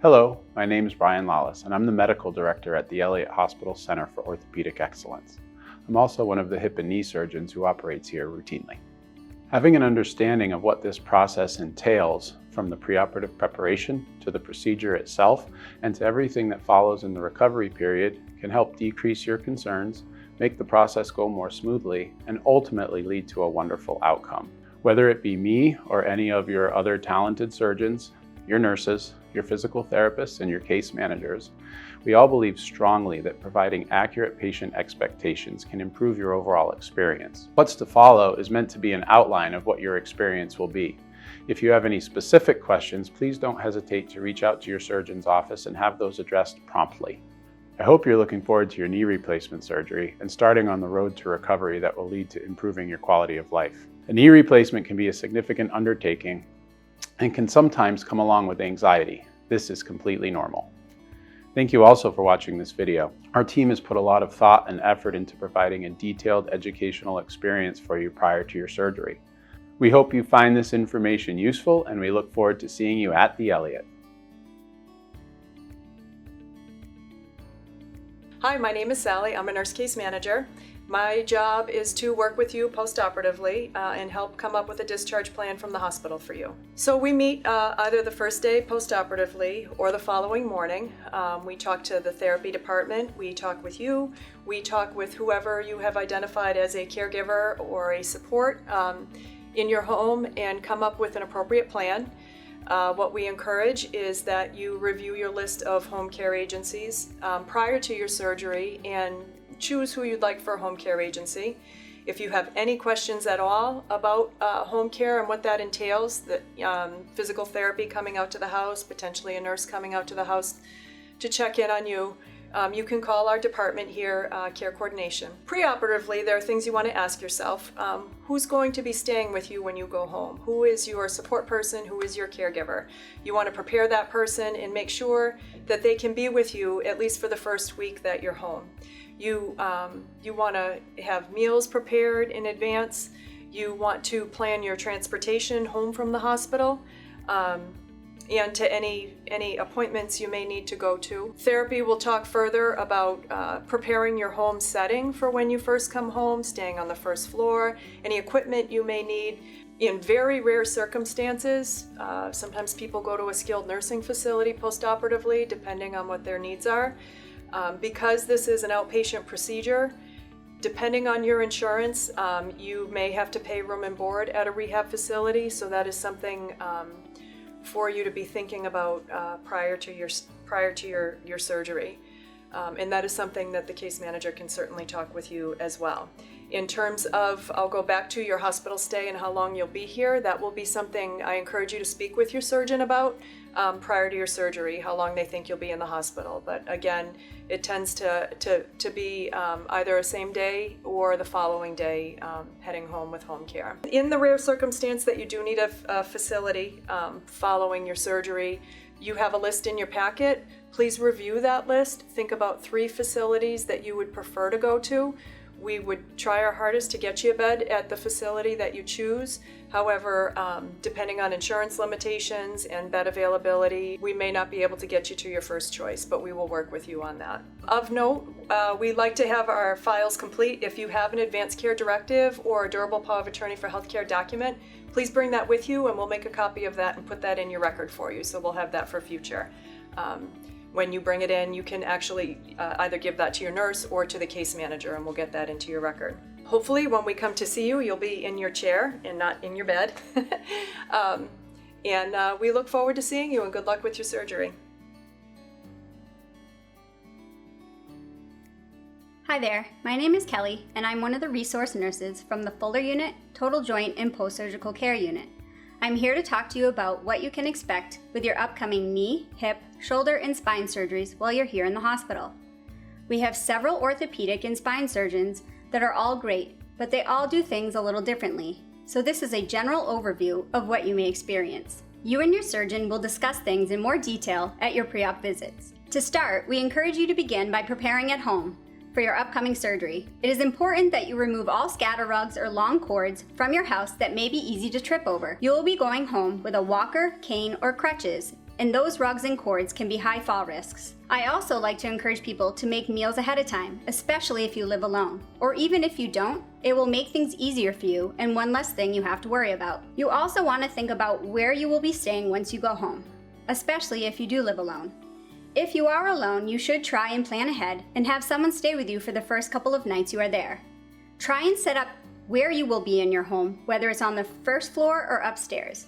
Hello, my name is Brian Lawless, and I'm the Medical Director at the Elliot Hospital Center for Orthopedic Excellence. I'm also one of the hip and knee surgeons who operates here routinely. Having an understanding of what this process entails, from the preoperative preparation to the procedure itself and to everything that follows in the recovery period, can help decrease your concerns, make the process go more smoothly, and ultimately lead to a wonderful outcome. Whether it be me or any of your other talented surgeons, your nurses, your physical therapists, and your case managers, we all believe strongly that providing accurate patient expectations can improve your overall experience. What's to follow is meant to be an outline of what your experience will be. If you have any specific questions, please don't hesitate to reach out to your surgeon's office and have those addressed promptly. I hope you're looking forward to your knee replacement surgery and starting on the road to recovery that will lead to improving your quality of life. A knee replacement can be a significant undertaking and can sometimes come along with anxiety. This is completely normal. Thank you also for watching this video. Our team has put a lot of thought and effort into providing a detailed educational experience for you prior to your surgery. We hope you find this information useful, and we look forward to seeing you at the Elliot. Hi, my name is Sally. I'm a nurse case manager. My job is to work with you post-operatively and help come up with a discharge plan from the hospital for you. So we meet either the first day post-operatively or the following morning. We talk to the therapy department, we talk with you, we talk with whoever you have identified as a caregiver or a support in your home and come up with an appropriate plan. What we encourage is that you review your list of home care agencies prior to your surgery and choose who you'd like for a home care agency. If you have any questions at all about home care and what that entails, that physical therapy coming out to the house, potentially a nurse coming out to the house to check in on you, you can call our department here, Care Coordination. Preoperatively, there are things you want to ask yourself. Who's going to be staying with you when you go home? Who is your support person? Who is your caregiver? You want to prepare that person and make sure that they can be with you at least for the first week that you're home. You want to have meals prepared in advance. You want to plan your transportation home from the hospital. And to any appointments you may need to go to. Therapy will talk further about preparing your home setting for when you first come home, staying on the first floor, any equipment you may need. In very rare circumstances, sometimes people go to a skilled nursing facility post-operatively, depending on what their needs are. Because this is an outpatient procedure, depending on your insurance, you may have to pay room and board at a rehab facility, so that is something for you to be thinking about prior to your surgery. And that is something that the case manager can certainly talk with you as well. In terms of, I'll go back to your hospital stay and how long you'll be here, that will be something I encourage you to speak with your surgeon about prior to your surgery, how long they think you'll be in the hospital. But again, it tends to be either a same day or the following day heading home with home care. In the rare circumstance that you do need a facility following your surgery, you have a list in your packet. Please review that list. Think about 3 facilities that you would prefer to go to. We would try our hardest to get you a bed at the facility that you choose. However, depending on insurance limitations and bed availability, we may not be able to get you to your first choice, but we will work with you on that. Of note, we like to have our files complete. If you have an advanced care directive or a durable power of attorney for healthcare document, please bring that with you and we'll make a copy of that and put that in your record for you. So we'll have that for future. When you bring it in, you can actually either give that to your nurse or to the case manager, and we'll get that into your record. Hopefully, when we come to see you, you'll be in your chair and not in your bed. And we look forward to seeing you, and good luck with your surgery. Hi there, my name is Kelly, and I'm one of the resource nurses from the Fuller Unit, Total Joint, and Post-Surgical Care Unit. I'm here to talk to you about what you can expect with your upcoming knee, hip, shoulder, and spine surgeries while you're here in the hospital. We have several orthopedic and spine surgeons that are all great, but they all do things a little differently. So this is a general overview of what you may experience. You and your surgeon will discuss things in more detail at your pre-op visits. To start, we encourage you to begin by preparing at home for your upcoming surgery. It is important that you remove all scatter rugs or long cords from your house that may be easy to trip over. You will be going home with a walker, cane, or crutches and those rugs and cords can be high fall risks. I also like to encourage people to make meals ahead of time, especially if you live alone. Or even if you don't, it will make things easier for you and one less thing you have to worry about. You also want to think about where you will be staying once you go home, especially if you do live alone. If you are alone, you should try and plan ahead and have someone stay with you for the first couple of nights you are there. Try and set up where you will be in your home, whether it's on the first floor or upstairs.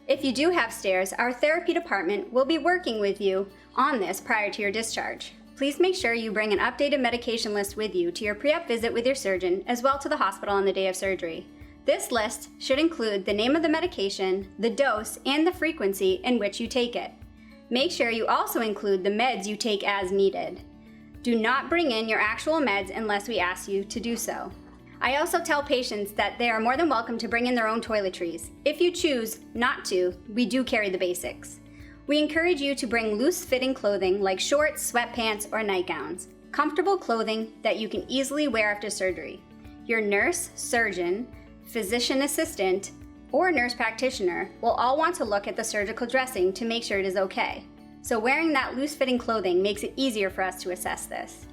If you do have stairs, our therapy department will be working with you on this prior to your discharge. Please make sure you bring an updated medication list with you to your pre-op visit with your surgeon, as well to the hospital on the day of surgery. This list should include the name of the medication, the dose, and the frequency in which you take it. Make sure you also include the meds you take as needed. Do not bring in your actual meds unless we ask you to do so. I also tell patients that they are more than welcome to bring in their own toiletries. If you choose not to, we do carry the basics. We encourage you to bring loose-fitting clothing like shorts, sweatpants, or nightgowns. Comfortable clothing that you can easily wear after surgery. Your nurse, surgeon, physician assistant, or nurse practitioner will all want to look at the surgical dressing to make sure it is okay. So wearing that loose-fitting clothing makes it easier for us to assess this.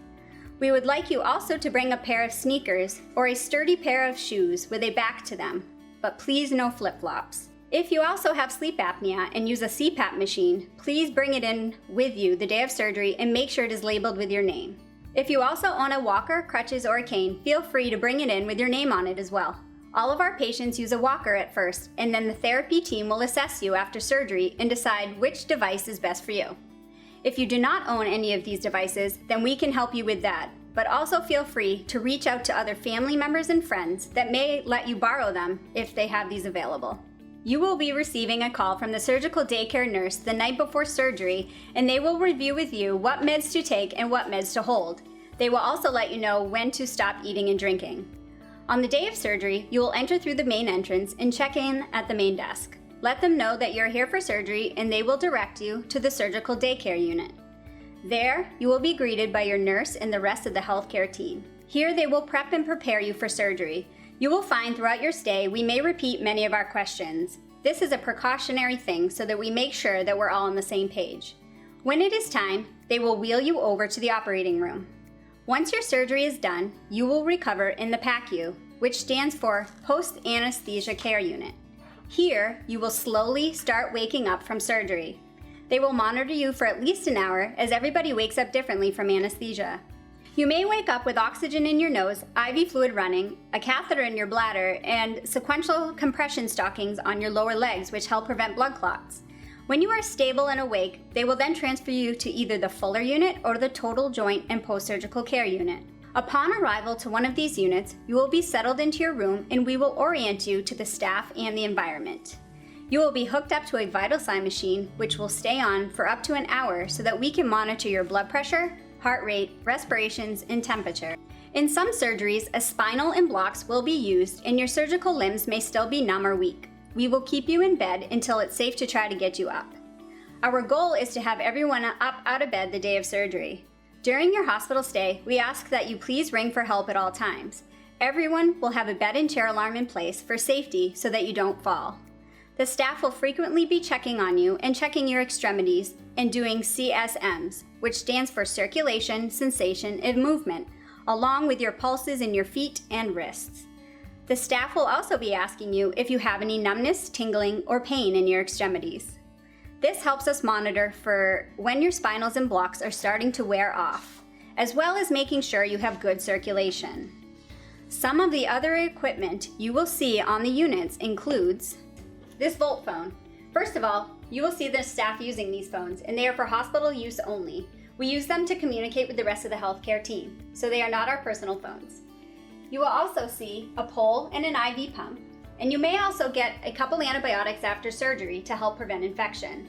We would like you also to bring a pair of sneakers or a sturdy pair of shoes with a back to them, but please no flip-flops. If you also have sleep apnea and use a CPAP machine, please bring it in with you the day of surgery and make sure it is labeled with your name. If you also own a walker, crutches, or a cane, feel free to bring it in with your name on it as well. All of our patients use a walker at first, and then the therapy team will assess you after surgery and decide which device is best for you. If you do not own any of these devices, then we can help you with that, but also feel free to reach out to other family members and friends that may let you borrow them if they have these available. You will be receiving a call from the surgical daycare nurse the night before surgery, and they will review with you what meds to take and what meds to hold. They will also let you know when to stop eating and drinking. On the day of surgery, you will enter through the main entrance and check in at the main desk. Let them know that you're here for surgery and they will direct you to the surgical daycare unit. There, you will be greeted by your nurse and the rest of the healthcare team. Here they will prep and prepare you for surgery. You will find throughout your stay we may repeat many of our questions. This is a precautionary thing so that we make sure that we're all on the same page. When it is time, they will wheel you over to the operating room. Once your surgery is done, you will recover in the PACU, which stands for Post-Anesthesia Care Unit. Here, you will slowly start waking up from surgery. They will monitor you for at least an hour as everybody wakes up differently from anesthesia. You may wake up with oxygen in your nose, IV fluid running, a catheter in your bladder, and sequential compression stockings on your lower legs which help prevent blood clots. When you are stable and awake, they will then transfer you to either the Fuller unit or the Total Joint and Post-Surgical Care unit. Upon arrival to one of these units, you will be settled into your room and we will orient you to the staff and the environment. You will be hooked up to a vital sign machine which will stay on for up to an hour so that we can monitor your blood pressure, heart rate, respirations, and temperature. In some surgeries, a spinal and blocks will be used and your surgical limbs may still be numb or weak. We will keep you in bed until it's safe to try to get you up. Our goal is to have everyone up out of bed the day of surgery. During your hospital stay, we ask that you please ring for help at all times. Everyone will have a bed and chair alarm in place for safety so that you don't fall. The staff will frequently be checking on you and checking your extremities and doing CSMs, which stands for circulation, sensation, and movement, along with your pulses in your feet and wrists. The staff will also be asking you if you have any numbness, tingling, or pain in your extremities. This helps us monitor for when your spinals and blocks are starting to wear off, as well as making sure you have good circulation. Some of the other equipment you will see on the units includes this Volt phone. First of all, you will see the staff using these phones, and they are for hospital use only. We use them to communicate with the rest of the healthcare team, so they are not our personal phones. You will also see a pole and an IV pump, and you may also get a couple antibiotics after surgery to help prevent infection.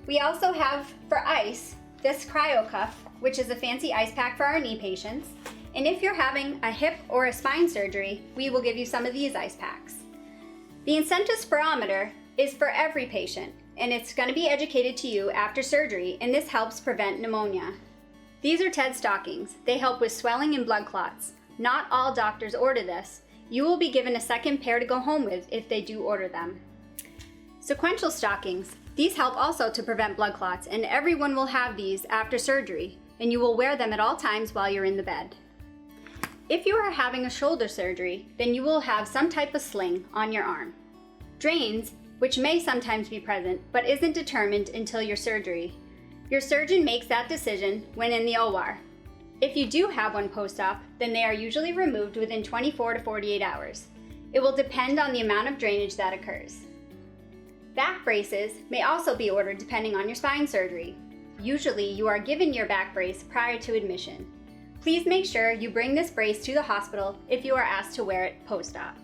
We also have, for ice, this cryo cuff, which is a fancy ice pack for our knee patients, and if you're having a hip or a spine surgery, we will give you some of these ice packs. The incentive spirometer is for every patient, and it's going to be educated to you after surgery, and this helps prevent pneumonia. These are TED stockings. They help with swelling and blood clots. Not all doctors order this. You will be given a second pair to go home with if they do order them. Sequential stockings. These help also to prevent blood clots, and everyone will have these after surgery, and you will wear them at all times while you're in the bed. If you are having a shoulder surgery, then you will have some type of sling on your arm. Drains, which may sometimes be present but isn't determined until your surgery. Your surgeon makes that decision when in the OR. If you do have one post-op, then they are usually removed within 24 to 48 hours. It will depend on the amount of drainage that occurs. Back braces may also be ordered depending on your spine surgery. Usually, you are given your back brace prior to admission. Please make sure you bring this brace to the hospital if you are asked to wear it post-op.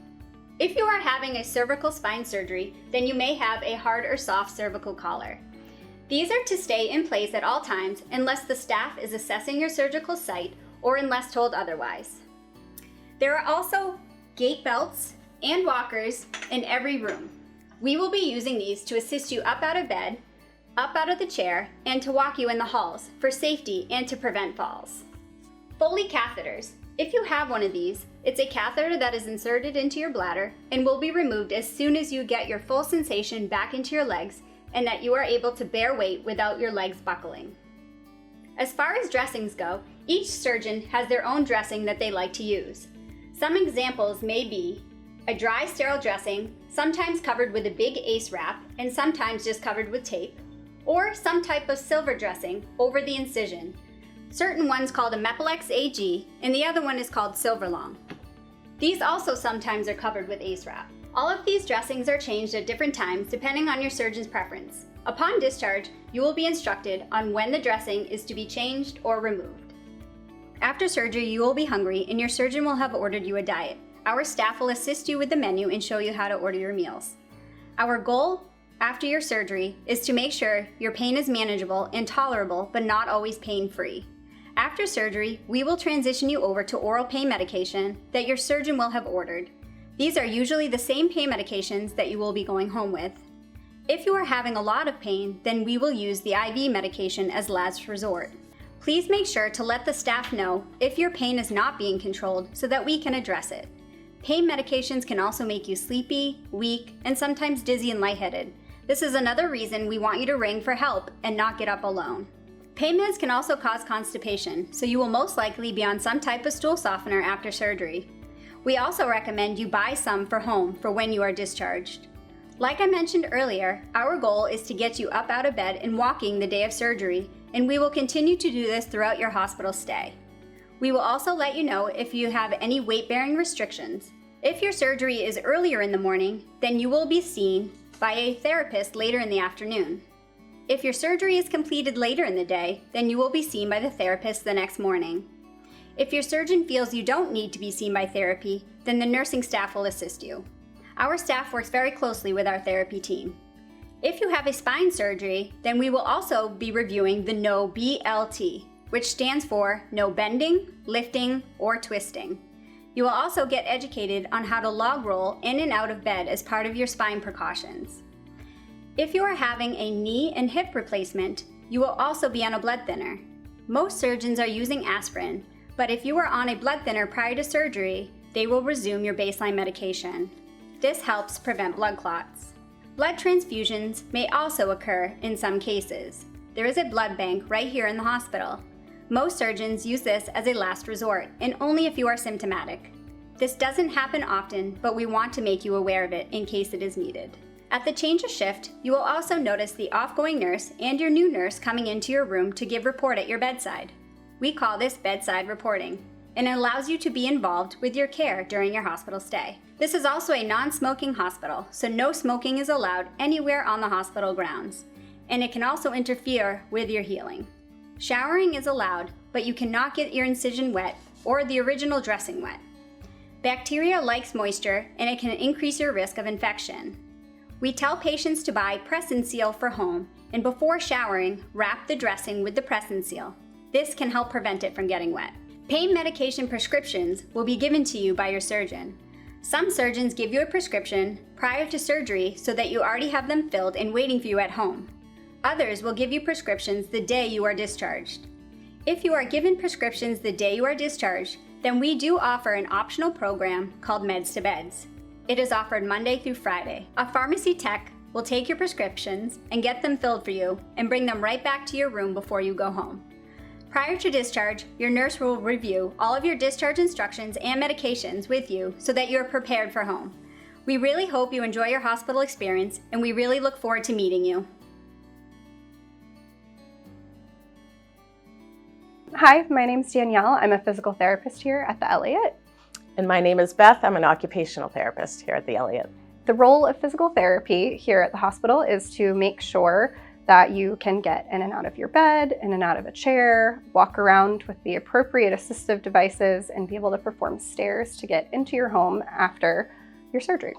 If you are having a cervical spine surgery, then you may have a hard or soft cervical collar. These are to stay in place at all times unless the staff is assessing your surgical site or unless told otherwise. There are also gait belts and walkers in every room. We will be using these to assist you up out of bed, up out of the chair, and to walk you in the halls for safety and to prevent falls. Foley catheters. If you have one of these, it's a catheter that is inserted into your bladder and will be removed as soon as you get your full sensation back into your legs and that you are able to bear weight without your legs buckling. As far as dressings go, each surgeon has their own dressing that they like to use. Some examples may be a dry sterile dressing, sometimes covered with a big ACE wrap and sometimes just covered with tape, or some type of silver dressing over the incision. Certain ones called a Mepilex AG and the other one is called Silverlong. These also sometimes are covered with ACE wrap. All of these dressings are changed at different times depending on your surgeon's preference. Upon discharge, you will be instructed on when the dressing is to be changed or removed. After surgery, you will be hungry and your surgeon will have ordered you a diet. Our staff will assist you with the menu and show you how to order your meals. Our goal after your surgery is to make sure your pain is manageable and tolerable, but not always pain-free. After surgery, we will transition you over to oral pain medication that your surgeon will have ordered. These are usually the same pain medications that you will be going home with. If you are having a lot of pain, then we will use the IV medication as last resort. Please make sure to let the staff know if your pain is not being controlled so that we can address it. Pain medications can also make you sleepy, weak, and sometimes dizzy and lightheaded. This is another reason we want you to ring for help and not get up alone. Pain meds can also cause constipation, so you will most likely be on some type of stool softener after surgery. We also recommend you buy some for home for when you are discharged. Like I mentioned earlier, our goal is to get you up out of bed and walking the day of surgery, and we will continue to do this throughout your hospital stay. We will also let you know if you have any weight-bearing restrictions. If your surgery is earlier in the morning, then you will be seen by a therapist later in the afternoon. If your surgery is completed later in the day, then you will be seen by the therapist the next morning. If your surgeon feels you don't need to be seen by therapy, then the nursing staff will assist you. Our staff works very closely with our therapy team. If you have a spine surgery, then we will also be reviewing the No BLT, which stands for no bending, lifting, or twisting. You will also get educated on how to log roll in and out of bed as part of your spine precautions. If you are having a knee and hip replacement, you will also be on a blood thinner. Most surgeons are using aspirin, but if you are on a blood thinner prior to surgery, they will resume your baseline medication. This helps prevent blood clots. Blood transfusions may also occur in some cases. There is a blood bank right here in the hospital. Most surgeons use this as a last resort, and only if you are symptomatic. This doesn't happen often, but we want to make you aware of it in case it is needed. At the change of shift, you will also notice the off-going nurse and your new nurse coming into your room to give report at your bedside. We call this bedside reporting, and it allows you to be involved with your care during your hospital stay. This is also a non-smoking hospital, so no smoking is allowed anywhere on the hospital grounds, and it can also interfere with your healing. Showering is allowed, but you cannot get your incision wet or the original dressing wet. Bacteria likes moisture, and it can increase your risk of infection. We tell patients to buy Press and Seal for home, and before showering, wrap the dressing with the Press and Seal. This can help prevent it from getting wet. Pain medication prescriptions will be given to you by your surgeon. Some surgeons give you a prescription prior to surgery so that you already have them filled and waiting for you at home. Others will give you prescriptions the day you are discharged. If you are given prescriptions the day you are discharged, then we do offer an optional program called Meds to Beds. It is offered Monday through Friday. A pharmacy tech will take your prescriptions and get them filled for you and bring them right back to your room before you go home. Prior to discharge, your nurse will review all of your discharge instructions and medications with you so that you're prepared for home. We really hope you enjoy your hospital experience, and we really look forward to meeting you. Hi, my name's Danielle. I'm a physical therapist here at the Elliot. And my name is Beth. I'm an occupational therapist here at the Elliot. The role of physical therapy here at the hospital is to make sure that you can get in and out of your bed, in and out of a chair, walk around with the appropriate assistive devices, and be able to perform stairs to get into your home after your surgery.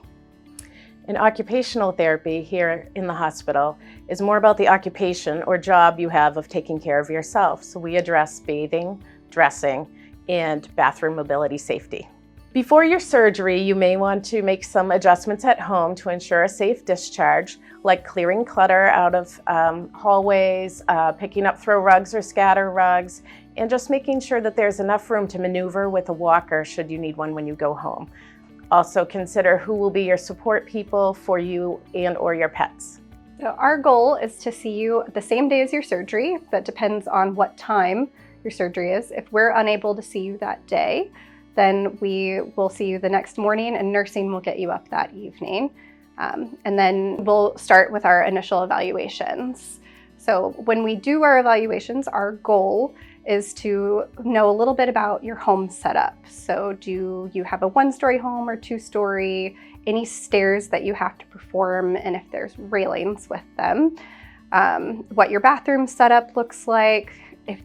And occupational therapy here in the hospital is more about the occupation or job you have of taking care of yourself. So we address bathing, dressing, and bathroom mobility safety. Before your surgery, you may want to make some adjustments at home to ensure a safe discharge, like clearing clutter out of hallways, picking up throw rugs or scatter rugs, and just making sure that there's enough room to maneuver with a walker should you need one when you go home. Also consider who will be your support people for you and or your pets. So our goal is to see you the same day as your surgery. That depends on what time your surgery is. If we're unable to see you that day, then we will see you the next morning, and nursing will get you up that evening. And then we'll start with our initial evaluations. So when we do our evaluations, our goal is to know a little bit about your home setup. So do you have a one-story home or two-story? Any stairs that you have to perform, and if there's railings with them. What your bathroom setup looks like.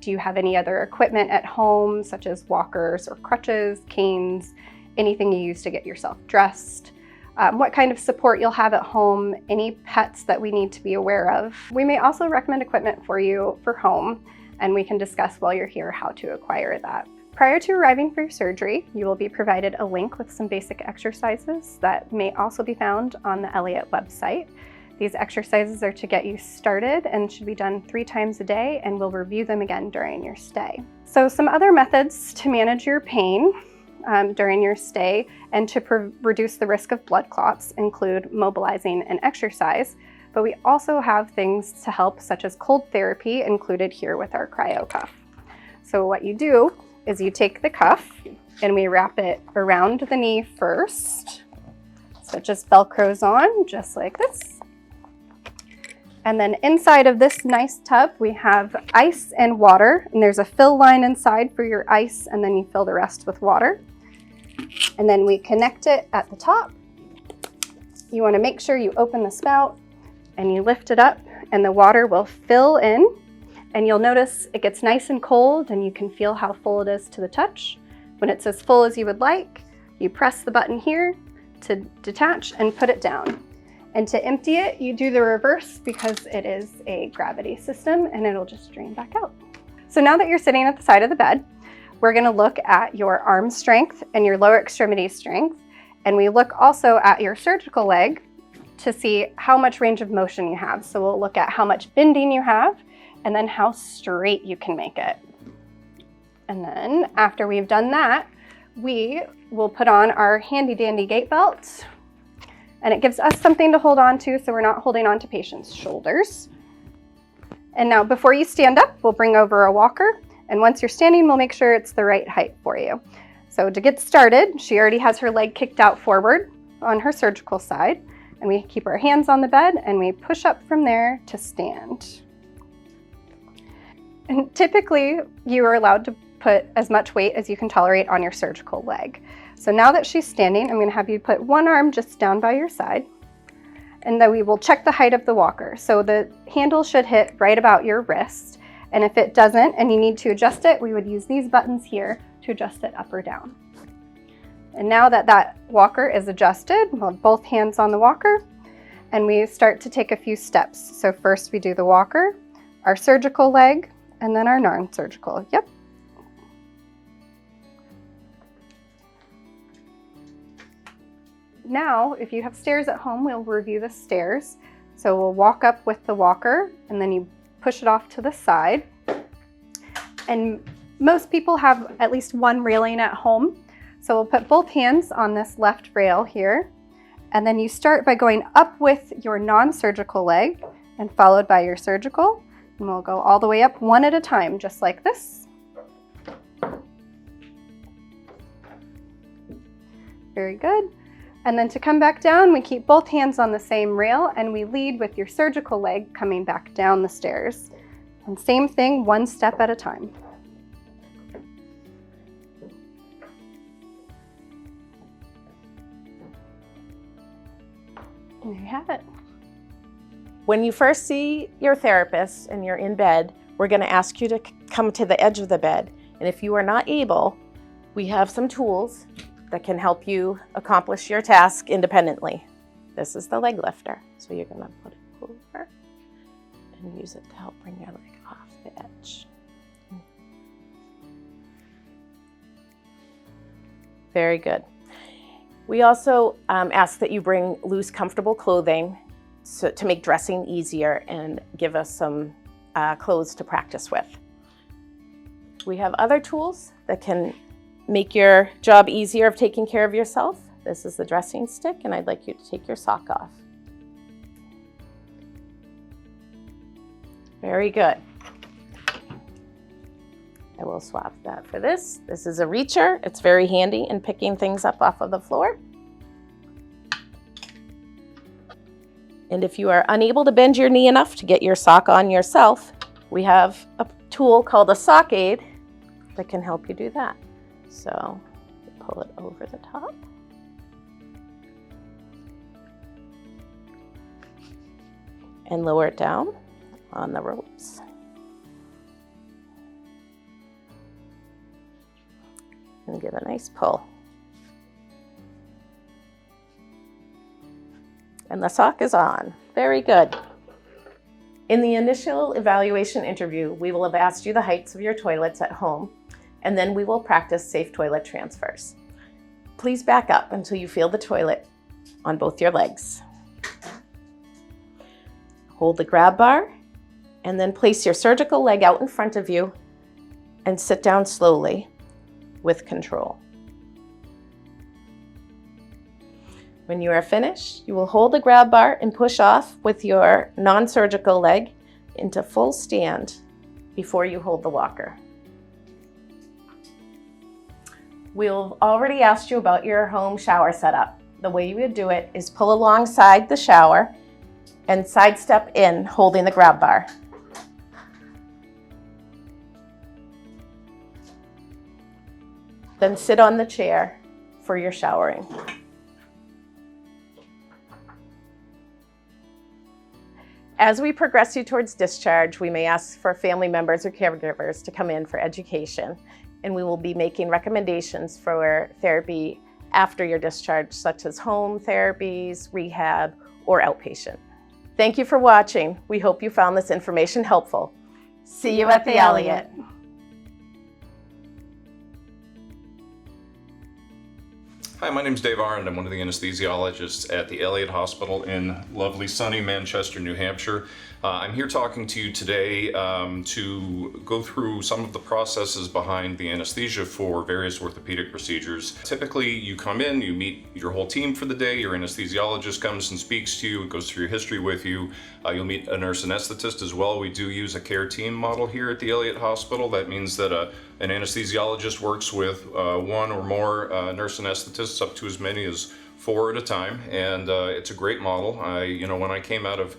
Do you have any other equipment at home, such as walkers or crutches, canes, anything you use to get yourself dressed. What kind of support you'll have at home, any pets that we need to be aware of. We may also recommend equipment for you for home, and we can discuss while you're here how to acquire that. Prior to arriving for your surgery, you will be provided a link with some basic exercises that may also be found on the Elliot website. These exercises are to get you started and should be done 3 times a day, and we'll review them again during your stay. So some other methods to manage your pain during your stay and to reduce the risk of blood clots include mobilizing and exercise, but we also have things to help, such as cold therapy, included here with our cryo cuff. So what you do is you take the cuff and we wrap it around the knee first. So it just Velcros on, just like this. And then inside of this nice tub, we have ice and water, and there's a fill line inside for your ice, and then you fill the rest with water. And then we connect it at the top. You want to make sure you open the spout and you lift it up, and the water will fill in, and you'll notice it gets nice and cold, and you can feel how full it is to the touch. When it's as full as you would like, you press the button here to detach and put it down. And to empty it, you do the reverse because it is a gravity system and it'll just drain back out. So now that you're sitting at the side of the bed, we're gonna look at your arm strength and your lower extremity strength. And we look also at your surgical leg to see how much range of motion you have. So we'll look at how much bending you have and then how straight you can make it. And then after we've done that, we will put on our handy dandy gait belt. And it gives us something to hold on to so we're not holding on to patients' shoulders. And now before you stand up, we'll bring over a walker. And once you're standing, we'll make sure it's the right height for you. So to get started, she already has her leg kicked out forward on her surgical side. And we keep our hands on the bed and we push up from there to stand. And typically, you are allowed to put as much weight as you can tolerate on your surgical leg. So now that she's standing, I'm going to have you put one arm just down by your side, and then we will check the height of the walker. So the handle should hit right about your wrist, and if it doesn't and you need to adjust it, we would use these buttons here to adjust it up or down. And now that that walker is adjusted, we'll have both hands on the walker, and we start to take a few steps. So first we do the walker, our surgical leg, and then our non-surgical. Yep. Now, if you have stairs at home, we'll review the stairs. So we'll walk up with the walker and then you push it off to the side. And most people have at least one railing at home. So we'll put both hands on this left rail here And then you start by going up with your non-surgical leg and followed by your surgical. And we'll go all the way up one at a time, just like this. Very good. And then to come back down, we keep both hands on the same rail and we lead with your surgical leg coming back down the stairs. And same thing, one step at a time. And there you have it. When you first see your therapist and you're in bed, we're going to ask you to come to the edge of the bed. And if you are not able, we have some tools that can help you accomplish your task independently. This is the leg lifter. So you're going to put it over and use it to help bring your leg off the edge. Very good. We also ask that you bring loose, comfortable clothing to make dressing easier and give us some clothes to practice with. We have other tools that can make your job easier of taking care of yourself. This is the dressing stick, and I'd like you to take your sock off. Very good. I will swap that for this. This is a reacher. It's very handy in picking things up off of the floor. And if you are unable to bend your knee enough to get your sock on yourself, we have a tool called a sock aid that can help you do that. So pull it over the top. And lower it down on the ropes. And give a nice pull. And the sock is on. Very good. In the initial evaluation interview, we will have asked you the heights of your toilets at home, and then we will practice safe toilet transfers. Please back up until you feel the toilet on both your legs. Hold the grab bar, and then place your surgical leg out in front of you and sit down slowly with control. When you are finished, you will hold the grab bar and push off with your non-surgical leg into full stand before you hold the walker. We've already asked you about your home shower setup. The way you would do it is pull alongside the shower and sidestep in holding the grab bar. Then sit on the chair for your showering. As we progress you towards discharge, we may ask for family members or caregivers to come in for education, and we will be making recommendations for therapy after your discharge, such as home therapies, rehab, or outpatient. Thank you for watching. We hope you found this information helpful. See you at the Elliot. Hi, my name is Dave Arndt. I'm one of the anesthesiologists at the Elliot Hospital in lovely sunny Manchester, New Hampshire. I'm here talking to you today to go through some of the processes behind the anesthesia for various orthopedic procedures. Typically, you come in, you meet your whole team for the day, your anesthesiologist comes and speaks to you, goes through your history with you. You'll meet a nurse anesthetist as well. We do use a care team model here at the Elliot Hospital. That means that an anesthesiologist works with one or more nurse anesthetists, up to as many as 4 at a time, and it's a great model. When I came out of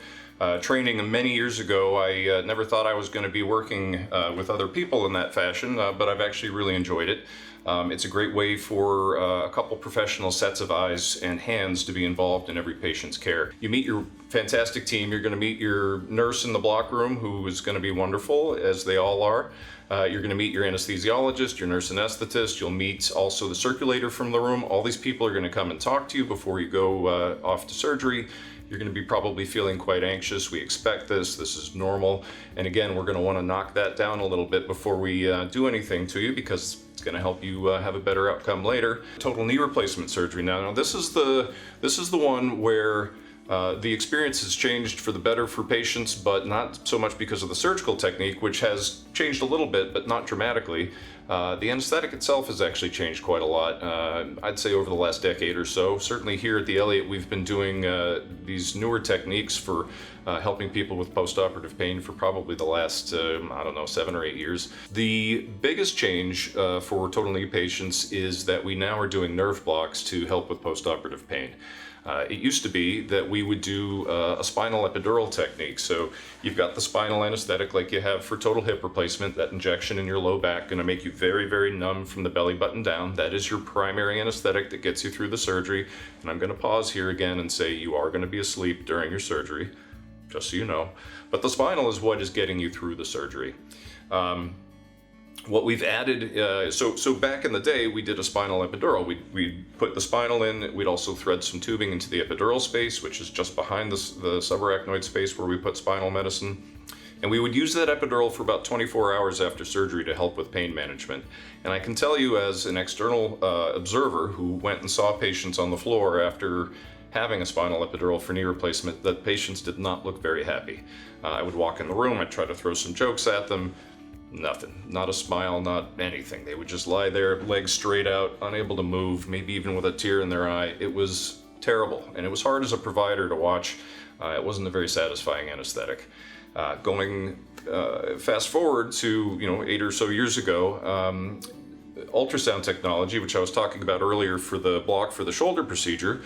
training many years ago, I never thought I was going to be working with other people in that fashion, but I've actually really enjoyed it. It's a great way for a couple professional sets of eyes and hands to be involved in every patient's care. You meet your fantastic team. You're going to meet your nurse in the block room, who is going to be wonderful, as they all are. You're going to meet your anesthesiologist, your nurse anesthetist. You'll meet also the circulator from the room. All these people are going to come and talk to you before you go off to surgery. You're going to be probably feeling quite anxious. We expect this. This is normal. And again, we're going to want to knock that down a little bit before we do anything to you, because it's going to help you have a better outcome later. Total knee replacement surgery. Now this is the one where the experience has changed for the better for patients, but not so much because of the surgical technique, which has changed a little bit, but not dramatically. The anesthetic itself has actually changed quite a lot, I'd say over the last decade or so. Certainly here at the Elliot, we've been doing these newer techniques for helping people with postoperative pain for probably the last, 7 or 8 years. The biggest change for total knee patients is that we now are doing nerve blocks to help with postoperative pain. It used to be that we would do a spinal epidural technique. So you've got the spinal anesthetic like you have for total hip replacement, that injection in your low back, going to make you very, very numb from the belly button down. That is your primary anesthetic that gets you through the surgery. And I'm going to pause here again and say you are going to be asleep during your surgery, just so you know. But the spinal is what is getting you through the surgery. What we've added, so back in the day, we did a spinal epidural. We'd put the spinal in, we'd also thread some tubing into the epidural space, which is just behind the subarachnoid space where we put spinal medicine. And we would use that epidural for about 24 hours after surgery to help with pain management. And I can tell you as an external observer who went and saw patients on the floor after having a spinal epidural for knee replacement, that patients did not look very happy. I would walk in the room, I'd try to throw some jokes at them. Nothing, not a smile, not anything. They would just lie there, legs straight out, unable to move, maybe even with a tear in their eye. It was terrible, and it was hard as a provider to watch. It wasn't a very satisfying anesthetic. Fast forward to 8 or so years ago, ultrasound technology, which I was talking about earlier for the block for the shoulder procedure,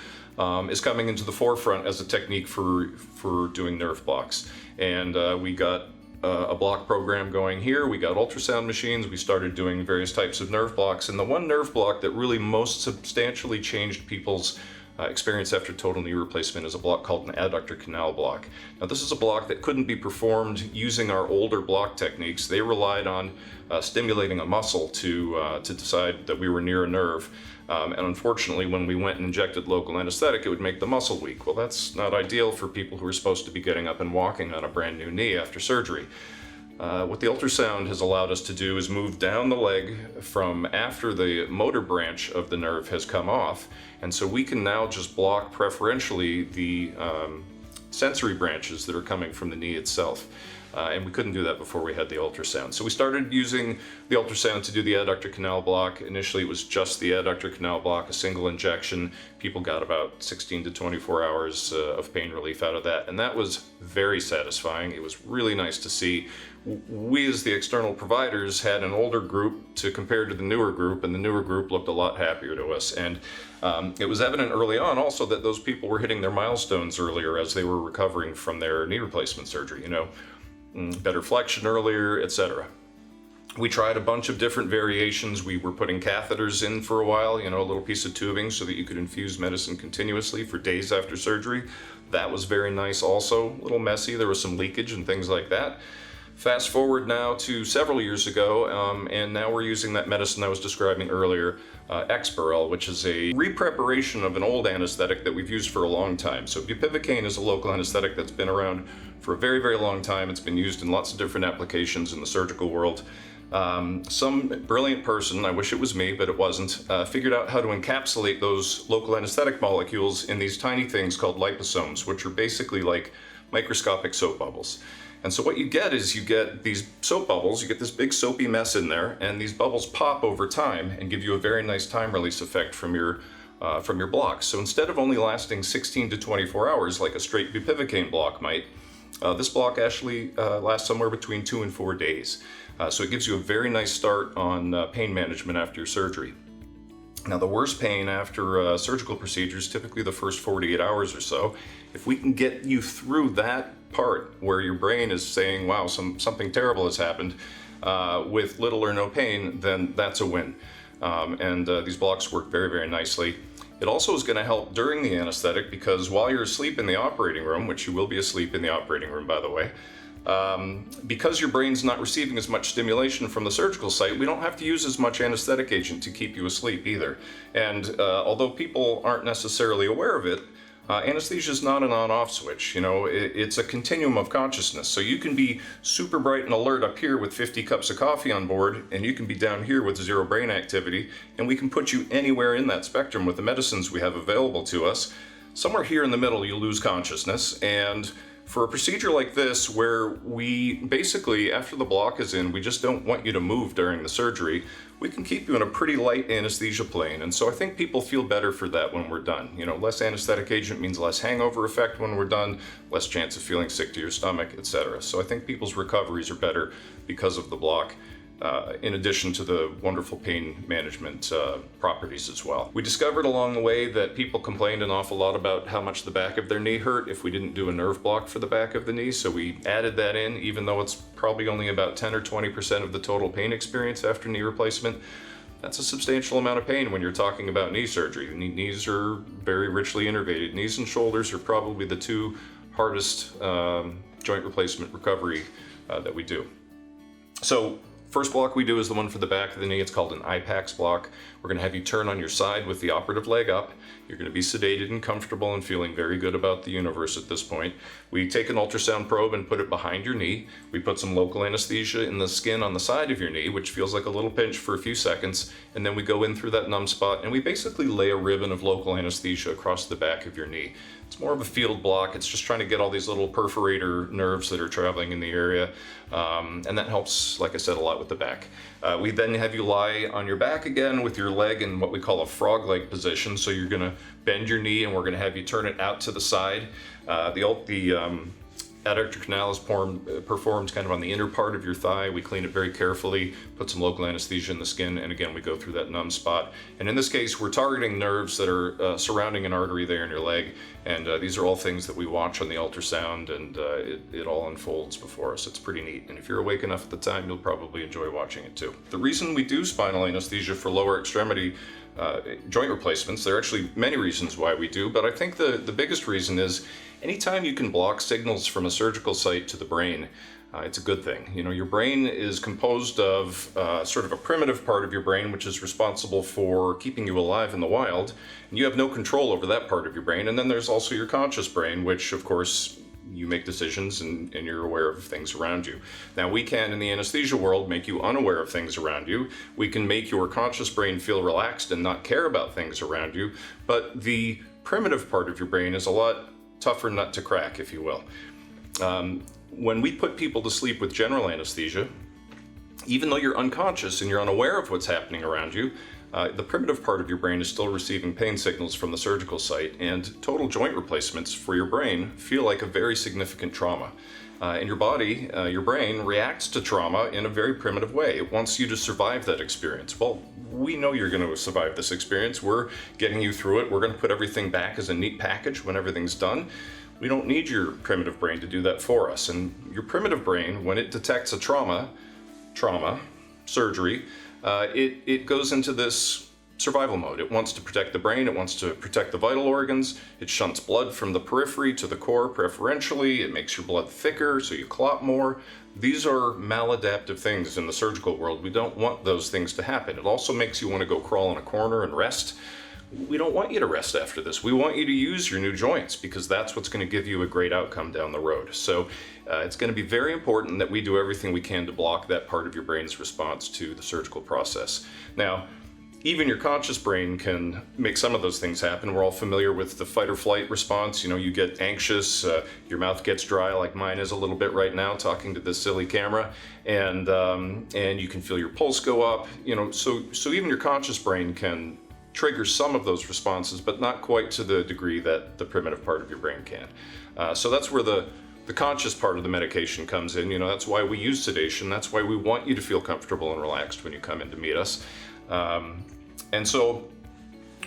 is coming into the forefront as a technique for doing nerve blocks. And we got a block program going here. We got ultrasound machines. We started doing various types of nerve blocks. And the one nerve block that really most substantially changed people's experience after total knee replacement is a block called an adductor canal block. Now, this is a block that couldn't be performed using our older block techniques. They relied on stimulating a muscle to decide that we were near a nerve. And unfortunately, when we went and injected local anesthetic, it would make the muscle weak. Well, that's not ideal for people who are supposed to be getting up and walking on a brand new knee after surgery. What the ultrasound has allowed us to do is move down the leg from after the motor branch of the nerve has come off. And so we can now just block preferentially the sensory branches that are coming from the knee itself. And we couldn't do that before we had the ultrasound. So we started using the ultrasound to do the adductor canal block. Initially, it was just the adductor canal block, a single injection. People got about 16 to 24 hours of pain relief out of that. And that was very satisfying. It was really nice to see. We, as the external providers, had an older group to compare to the newer group, and the newer group looked a lot happier to us. And it was evident early on also that those people were hitting their milestones earlier as they were recovering from their knee replacement surgery. Better flexion earlier, etc. We tried a bunch of different variations. We were putting catheters in for a while, a little piece of tubing so that you could infuse medicine continuously for days after surgery. That was very nice also, a little messy. There was some leakage and things like that. Fast forward now to several years ago, and now we're using that medicine I was describing earlier, Exparel, which is a repreparation of an old anesthetic that we've used for a long time. So bupivacaine is a local anesthetic that's been around for a very, very long time. It's been used in lots of different applications in the surgical world. Some brilliant person, I wish it was me, but it wasn't, figured out how to encapsulate those local anesthetic molecules in these tiny things called liposomes, which are basically like microscopic soap bubbles. And so what you get is you get these soap bubbles, you get this big soapy mess in there, and these bubbles pop over time and give you a very nice time release effect from your blocks. So instead of only lasting 16 to 24 hours like a straight bupivacaine block might, this block actually lasts somewhere between 2 and 4 days. So it gives you a very nice start on pain management after your surgery. Now, the worst pain after surgical procedures, typically the first 48 hours or so, if we can get you through that part where your brain is saying, wow, something terrible has happened, with little or no pain, then that's a win. And these blocks work very, very nicely. It also is going to help during the anesthetic because while you're asleep in the operating room, which you will be asleep in the operating room, by the way, because your brain's not receiving as much stimulation from the surgical site, we don't have to use as much anesthetic agent to keep you asleep either. And although people aren't necessarily aware of it, anesthesia is not an on-off switch. It's a continuum of consciousness. So you can be super bright and alert up here with 50 cups of coffee on board, and you can be down here with zero brain activity, and we can put you anywhere in that spectrum with the medicines we have available to us. Somewhere here in the middle, you lose consciousness, and For a procedure like this, where we basically, after the block is in, we just don't want you to move during the surgery, we can keep you in a pretty light anesthesia plane. And so I think people feel better for that when we're done. You know, less anesthetic agent means less hangover effect when we're done, less chance of feeling sick to your stomach, etc. So I think people's recoveries are better because of the block. In addition to the wonderful pain management properties as well. We discovered along the way that people complained an awful lot about how much the back of their knee hurt if we didn't do a nerve block for the back of the knee, so we added that in, even though it's probably only about 10 or 20% of the total pain experience after knee replacement. That's a substantial amount of pain when you're talking about knee surgery. Knees are very richly innervated. Knees and shoulders are probably the two hardest joint replacement recovery that we do. So, first block we do is the one for the back of the knee. It's called an IPAX block. We're going to have you turn on your side with the operative leg up. You're going to be sedated and comfortable and feeling very good about the universe at this point. We take an ultrasound probe and put it behind your knee. We put some local anesthesia in the skin on the side of your knee, which feels like a little pinch for a few seconds. And then we go in through that numb spot and we basically lay a ribbon of local anesthesia across the back of your knee. It's more of a field block. It's just trying to get all these little perforator nerves that are traveling in the area. And that helps, like I said, a lot with the back. We then have you lie on your back again with your leg in what we call a frog leg position. So you're gonna bend your knee and we're gonna have you turn it out to the side. The adductor canal is performed kind of on the inner part of your thigh. We clean it very carefully, put some local anesthesia in the skin, and again, we go through that numb spot. And in this case, we're targeting nerves that are surrounding an artery there in your leg. And these are all things that we watch on the ultrasound, and it all unfolds before us. It's pretty neat. And if you're awake enough at the time, you'll probably enjoy watching it too. The reason we do spinal anesthesia for lower extremity joint replacements, there are actually many reasons why we do, but I think the biggest reason is anytime you can block signals from a surgical site to the brain, it's a good thing. You know, your brain is composed of sort of a primitive part of your brain, which is responsible for keeping you alive in the wild, and you have no control over that part of your brain. And then there's also your conscious brain, which of course you make decisions and you're aware of things around you. Now we can, in the anesthesia world, make you unaware of things around you. We can make your conscious brain feel relaxed and not care about things around you, but the primitive part of your brain is a lot tougher nut to crack, if you will. When we put people to sleep with general anesthesia, even though you're unconscious and you're unaware of what's happening around you, the primitive part of your brain is still receiving pain signals from the surgical site, and total joint replacements for your brain feel like a very significant trauma. And your body, your brain, reacts to trauma in a very primitive way. It wants you to survive that experience. Well, we know you're going to survive this experience. We're getting you through it. We're going to put everything back as a neat package when everything's done. We don't need your primitive brain to do that for us. And your primitive brain, when it detects a trauma, surgery, it goes into this survival mode. It wants to protect the brain, it wants to protect the vital organs, it shunts blood from the periphery to the core preferentially, it makes your blood thicker so you clot more. These are maladaptive things in the surgical world. We don't want those things to happen. It also makes you want to go crawl in a corner and rest. We don't want you to rest after this. We want you to use your new joints because that's what's going to give you a great outcome down the road. So it's going to be very important that we do everything we can to block that part of your brain's response to the surgical process. Now, even your conscious brain can make some of those things happen. We're all familiar with the fight or flight response. You know, you get anxious, your mouth gets dry like mine is a little bit right now talking to this silly camera, and you can feel your pulse go up. You know, so even your conscious brain can trigger some of those responses, but not quite to the degree that the primitive part of your brain can. So that's where the conscious part of the medication comes in. You know, that's why we use sedation. That's why we want you to feel comfortable and relaxed when you come in to meet us. And so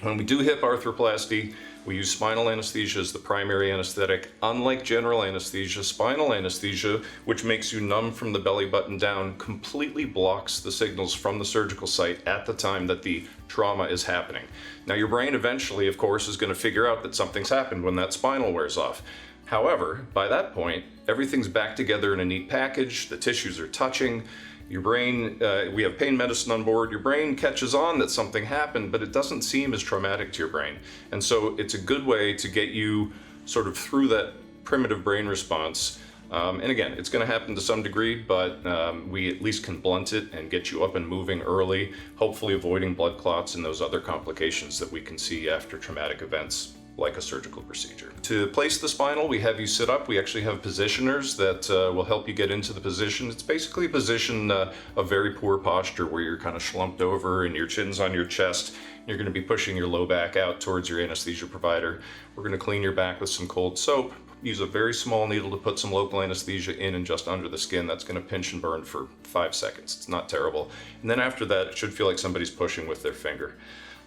when we do hip arthroplasty, we use spinal anesthesia as the primary anesthetic. Unlike general anesthesia, spinal anesthesia, which makes you numb from the belly button down, completely blocks the signals from the surgical site at the time that the trauma is happening. Now, your brain eventually, of course, is going to figure out that something's happened when that spinal wears off. However, by that point, everything's back together in a neat package, the tissues are touching. Your brain, we have pain medicine on board, your brain catches on that something happened, but it doesn't seem as traumatic to your brain. And so it's a good way to get you sort of through that primitive brain response. And again, it's going to happen to some degree, but we at least can blunt it and get you up and moving early, hopefully avoiding blood clots and those other complications that we can see after traumatic events. like a surgical procedure. To place the spinal, we have you sit up. We actually have positioners that will help you get into the position. It's basically a position of very poor posture where you're kind of slumped over and your chin's on your chest. You're going to be pushing your low back out towards your anesthesia provider. We're going to clean your back with some cold soap. Use a very small needle to put some local anesthesia in and just under the skin. That's going to pinch and burn for 5 seconds. It's not terrible. And then after that, it should feel like somebody's pushing with their finger.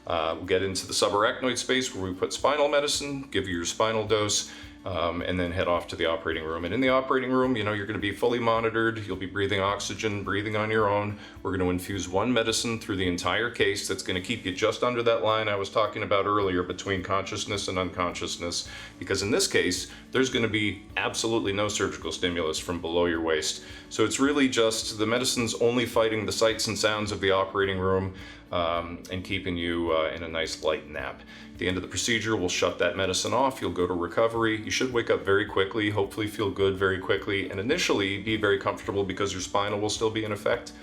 We'll get into the subarachnoid space where we put spinal medicine, give you your spinal dose, and then head off to the operating room. And in the operating room, you're going to be fully monitored. You'll be breathing oxygen, breathing on your own. We're going to infuse one medicine through the entire case that's going to keep you just under that line I was talking about earlier between consciousness and unconsciousness. Because in this case, there's going to be absolutely no surgical stimulus from below your waist. So it's really just the medicine's only fighting the sights and sounds of the operating room and keeping you in a nice light nap. At the end of the procedure, we'll shut that medicine off. You'll go to recovery. You should wake up very quickly, hopefully feel good very quickly, and initially be very comfortable because your spinal will still be in effect.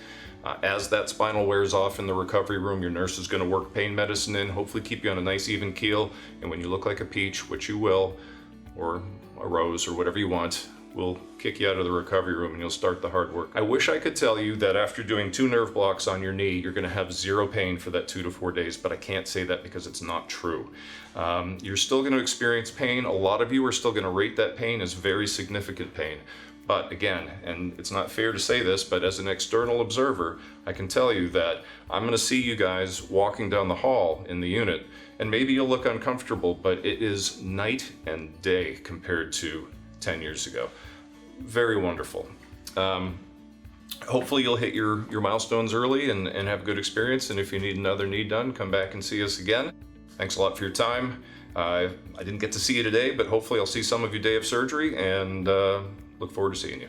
As that spinal wears off in the recovery room, your nurse is going to work pain medicine in, hopefully keep you on a nice even keel, and when you look like a peach, which you will, or a rose, or whatever you want, we'll kick you out of the recovery room and you'll start the hard work. I wish I could tell you that after doing 2 nerve blocks on your knee, you're going to have 0 pain for that 2 to 4 days, but I can't say that because it's not true. You're still going to experience pain. A lot of you are still going to rate that pain as very significant pain. But again, and it's not fair to say this, but as an external observer, I can tell you that I'm going to see you guys walking down the hall in the unit, and maybe you'll look uncomfortable, but it is night and day compared to 10 years ago. Very wonderful. Hopefully you'll hit your milestones early and have a good experience, and if you need another knee done, come back and see us again. Thanks a lot for your time. I didn't get to see you today, but hopefully I'll see some of you day of surgery, and look forward to seeing you.